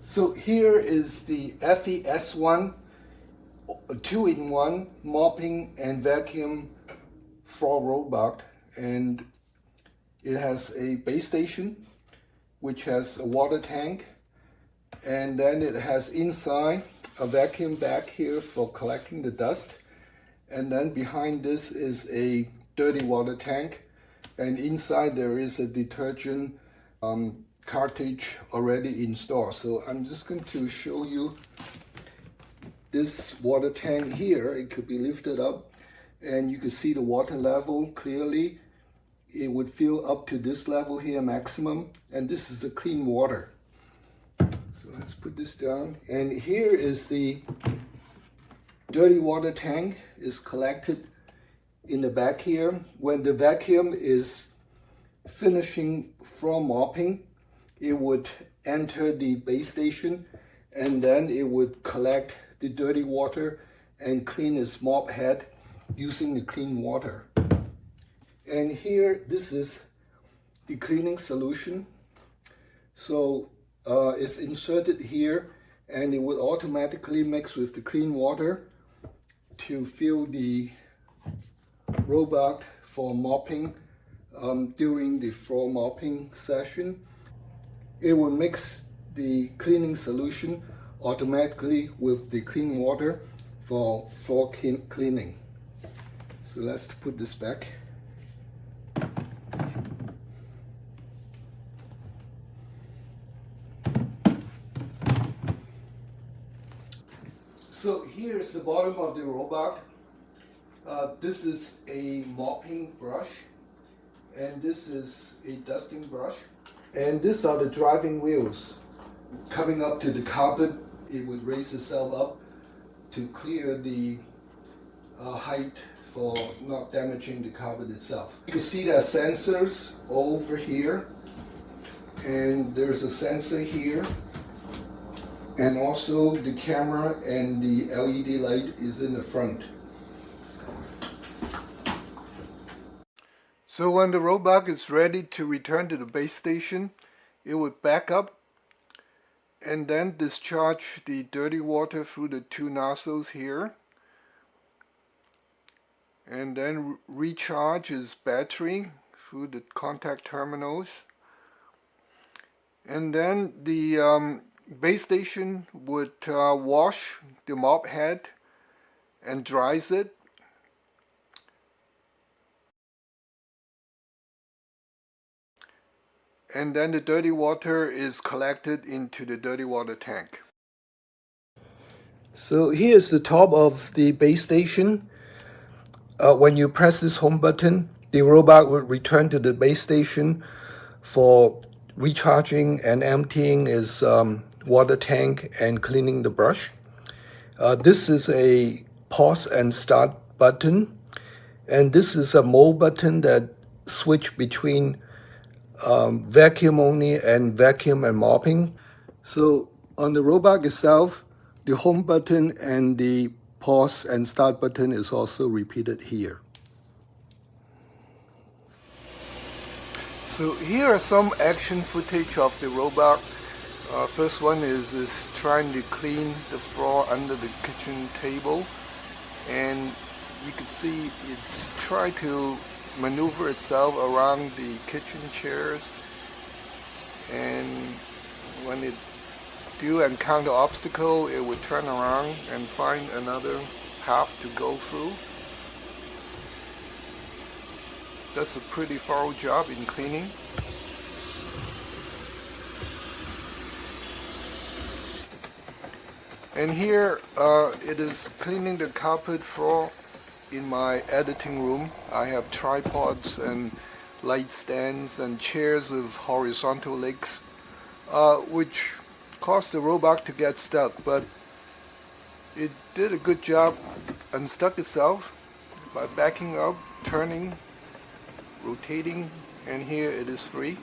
So here is the eufy S1 2-in-1 mopping and vacuum floor robot, and it has a base station which has a water tank, and then it has inside a vacuum bag here for collecting the dust, and then behind this is a dirty water tank, and inside there is a detergent cartridge already installed. So I'm just going to show you this water tank here. It could be lifted up and you can see the water level clearly. It would fill up to this level here maximum, and this is the clean water. So let's put this down, and here is the dirty water tank is collected in the back here. When the vacuum is finishing floor mopping, it would enter the base station, and then it would collect the dirty water and clean its mop head using the clean water. And here, this is the cleaning solution. So it's inserted here, and it would automatically mix with the clean water to fill the robot for mopping during the floor mopping session. It will mix the cleaning solution automatically with the clean water for floor cleaning. So let's put this back. So here's the bottom of the robot. This is a mopping brush, and this is a dusting brush, and these are the driving wheels. Coming up to the carpet, it would raise itself up to clear the height for not damaging the carpet itself. You can see there are sensors over here, and there's a sensor here, and also the camera and the LED light is in the front. So when the robot is ready to return to the base station, it would back up and then discharge the dirty water through the two nozzles here, and then recharge its battery through the contact terminals, and then the base station would wash the mop head and dries it. And then the dirty water is collected into the dirty water tank. So here's the top of the base station. When you press this home button, the robot will return to the base station for recharging and emptying its water tank and cleaning the brush. This is a pause and start button, and this is a mode button that switch between vacuum only and vacuum and mopping. So on the robot itself, the home button and the pause and start button is also repeated here. So here are some action footage of the robot. First one is trying to clean the floor under the kitchen table, and you can see it's trying to maneuver itself around the kitchen chairs, and when it do encounter obstacle, it would turn around and find another path to go through. Does a pretty thorough job in cleaning. And here it is cleaning the carpet floor in my editing room. I have tripods and light stands and chairs with horizontal legs, which caused the robot to get stuck, but it did a good job unstuck itself by backing up, turning, rotating, and here it is free.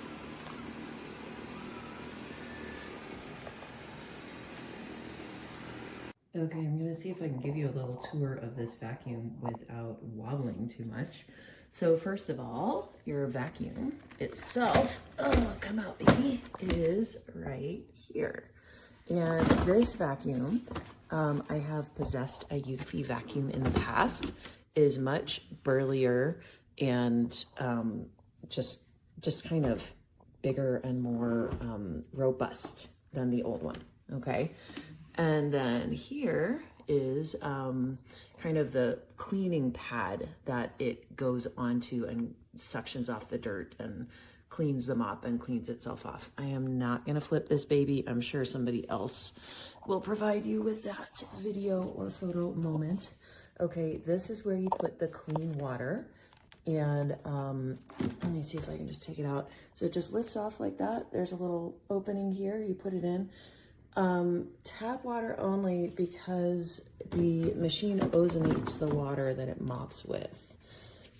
Okay, I'm going to see if I can give you a little tour of this vacuum without wobbling too much. So first of all, your vacuum itself, oh, come out baby, is right here. And this vacuum, I have possessed a eufy vacuum in the past, is much burlier and just kind of bigger and more robust than the old one, okay? And then here is kind of the cleaning pad that it goes onto and suctions off the dirt and cleans the mop and cleans itself off. I am not gonna flip this baby. I'm sure somebody else will provide you with that video or photo moment. Okay, this is where you put the clean water. And let me see if I can just take it out. So it just lifts off like that. There's a little opening here, you put it in. Tap water only because the machine ozonates the water that it mops with.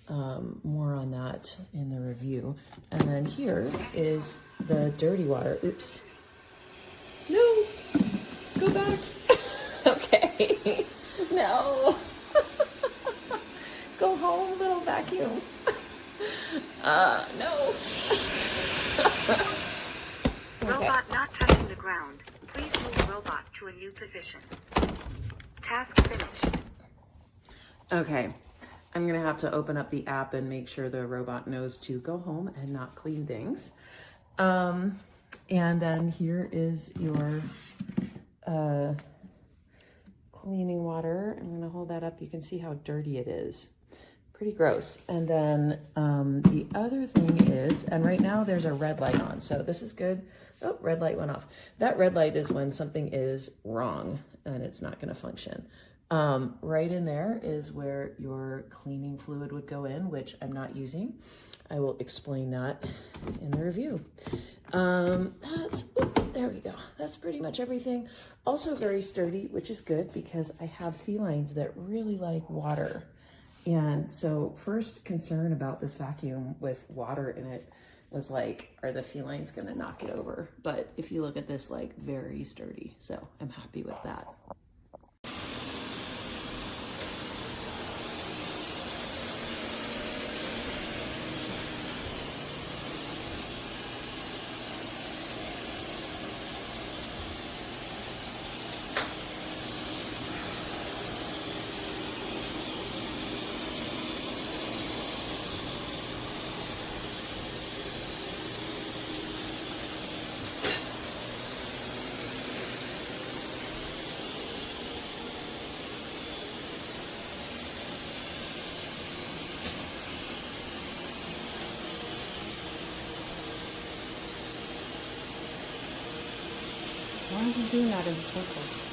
More on that in the review. And then here is the dirty water. Oops. No, go back. Okay, no. Go home, little vacuum. No. Robot not touching the ground. Please move robot to a new position. Task finished. Okay, I'm gonna have to open up the app and make sure the robot knows to go home and not clean things. And then here is your cleaning water. I'm gonna hold that up. You can see how dirty it is. Pretty gross. And then the other thing is, and right now there's a red light on, so this is good. Oh, red light went off. That red light is when something is wrong and it's not gonna function. Right in there is where your cleaning fluid would go in, which I'm not using. I will explain that in the review. There we go. That's pretty much everything. Also very sturdy, which is good because I have felines that really like water. And so first concern about this vacuum with water in it was like, are the felines gonna knock it over? But if you look at this, like very sturdy. So I'm happy with that. Why is it doing that in circles?